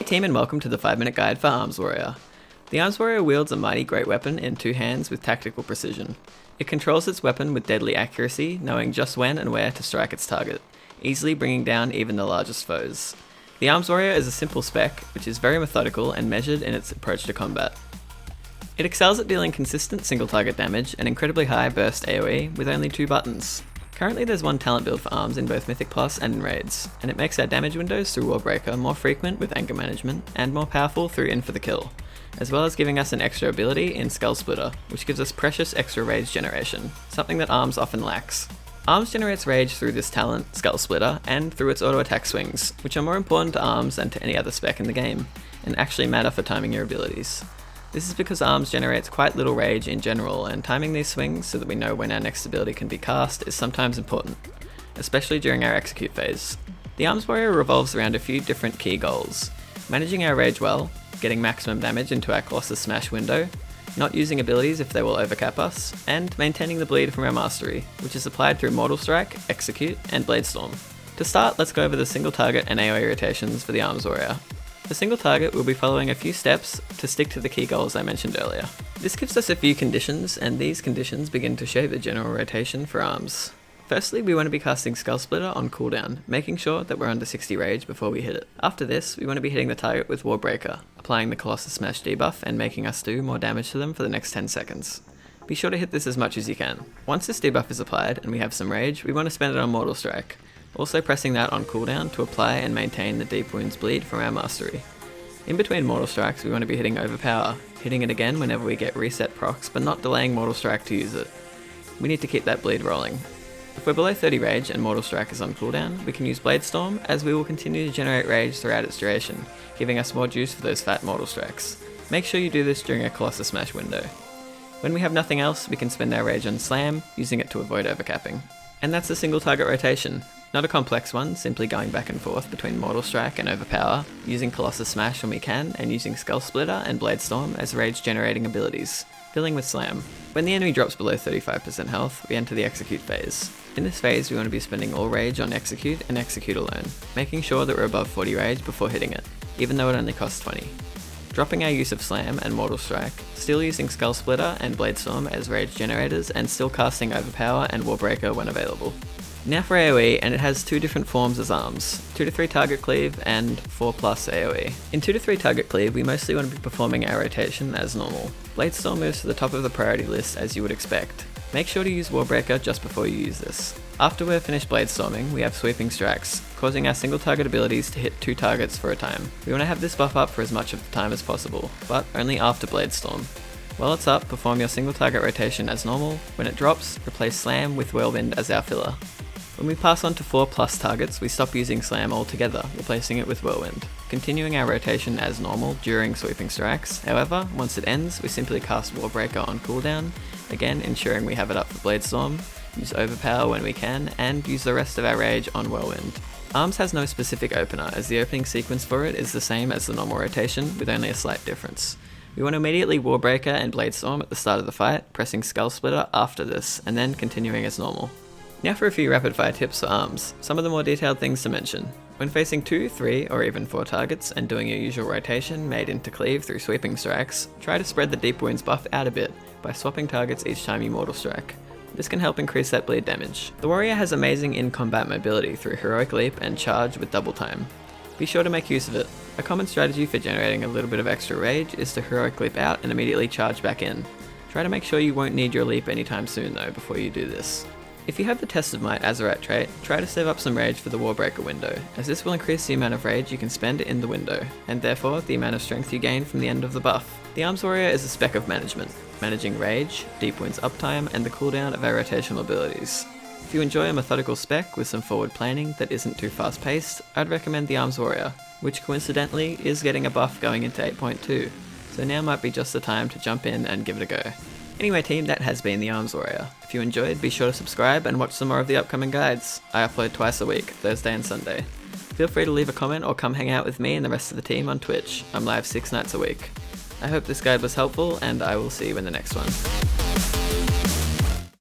team, and welcome to the 5-minute guide for Arms Warrior. The Arms Warrior wields a mighty great weapon in two hands with tactical precision. It controls its weapon with deadly accuracy, knowing just when and where to strike its target, easily bringing down even the largest foes. The Arms Warrior is a simple spec, which is very methodical and measured in its approach to combat. It excels at dealing consistent single target damage and incredibly high burst AoE with only 2 buttons. Currently there's one talent build for Arms in both Mythic Plus and in Raids, and it makes our damage windows through Warbreaker more frequent with anger management and more powerful through In for the Kill, as well as giving us an extra ability in Skull Splitter, which gives us precious extra rage generation, something that Arms often lacks. Arms generates rage through this talent, Skull Splitter, and through its auto attack swings, which are more important to Arms than to any other spec in the game, and actually matter for timing your abilities. This is because Arms generates quite little rage in general, and timing these swings so that we know when our next ability can be cast is sometimes important, especially during our execute phase. The Arms Warrior revolves around a few different key goals: managing our rage well, getting maximum damage into our Colossus Smash window, not using abilities if they will overcap us, and maintaining the bleed from our mastery, which is applied through Mortal Strike, Execute, and Blade Storm. To start, let's go over the single target and AoE rotations for the Arms Warrior. For single target, we'll be following a few steps to stick to the key goals I mentioned earlier. This gives us a few conditions, and these conditions begin to shape the general rotation for Arms. Firstly, we want to be casting Skull Splitter on cooldown, making sure that we're under 60 rage before we hit it. After this, we want to be hitting the target with Warbreaker, applying the Colossus Smash debuff and making us do more damage to them for the next 10 seconds. Be sure to hit this as much as you can. Once this debuff is applied and we have some rage, we want to spend it on Mortal Strike, also pressing that on cooldown to apply and maintain the Deep Wounds bleed from our mastery. In between Mortal Strikes, we want to be hitting Overpower, hitting it again whenever we get reset procs, but not delaying Mortal Strike to use it. We need to keep that bleed rolling. If we're below 30 rage and Mortal Strike is on cooldown, we can use Blade Storm, as we will continue to generate rage throughout its duration, giving us more juice for those fat Mortal Strikes. Make sure you do this during a Colossus Smash window. When we have nothing else, we can spend our rage on Slam, using it to avoid overcapping. And that's the single target rotation. Not a complex one, simply going back and forth between Mortal Strike and Overpower, using Colossus Smash when we can, and using Skull Splitter and Blade Storm as rage generating abilities, filling with Slam. When the enemy drops below 35% health, we enter the Execute phase. In this phase, we want to be spending all rage on Execute and Execute alone, making sure that we're above 40 rage before hitting it, even though it only costs 20. Dropping our use of Slam and Mortal Strike, still using Skull Splitter and Blade Storm as rage generators, and still casting Overpower and Warbreaker when available. Now for AoE, and it has 2 different forms as Arms, 2 to 3 target cleave and 4+ AoE. In 2 to 3 target cleave, we mostly want to be performing our rotation as normal. Blade Storm moves to the top of the priority list as you would expect. Make sure to use Warbreaker just before you use this. After we're finished Blade Storming, we have Sweeping Strikes, causing our single target abilities to hit 2 targets for a time. We want to have this buff up for as much of the time as possible, but only after Blade Storm. While it's up, perform your single target rotation as normal. When it drops, replace Slam with Whirlwind as our filler. When we pass on to 4+ targets, we stop using Slam altogether, replacing it with Whirlwind, continuing our rotation as normal during Sweeping Strikes. However, once it ends, we simply cast Warbreaker on cooldown, again ensuring we have it up for Blade Storm, use Overpower when we can, and use the rest of our rage on Whirlwind. Arms has no specific opener, as the opening sequence for it is the same as the normal rotation, with only a slight difference. We want to immediately Warbreaker and Blade Storm at the start of the fight, pressing Skull Splitter after this, and then continuing as normal. Now for a few rapid fire tips for Arms, some of the more detailed things to mention. When facing 2, 3, or even 4 targets and doing your usual rotation made into cleave through Sweeping Strikes, try to spread the Deep Wounds buff out a bit by swapping targets each time you Mortal Strike. This can help increase that bleed damage. The Warrior has amazing in-combat mobility through Heroic Leap and Charge with double time. Be sure to make use of it. A common strategy for generating a little bit of extra rage is to Heroic Leap out and immediately charge back in. Try to make sure you won't need your leap anytime soon though before you do this. If you have the Test of Might Azerite trait, try to save up some rage for the Warbreaker window, as this will increase the amount of rage you can spend in the window, and therefore the amount of strength you gain from the end of the buff. The Arms Warrior is a spec of management, managing rage, Deep Wounds uptime, and the cooldown of our rotational abilities. If you enjoy a methodical spec with some forward planning that isn't too fast paced, I'd recommend the Arms Warrior, which coincidentally is getting a buff going into 8.2, so now might be just the time to jump in and give it a go. Anyway team, that has been the Arms Warrior. If you enjoyed, be sure to subscribe and watch some more of the upcoming guides. I upload twice a week, Thursday and Sunday. Feel free to leave a comment or come hang out with me and the rest of the team on Twitch. I'm live 6 nights a week. I hope this guide was helpful, and I will see you in the next one.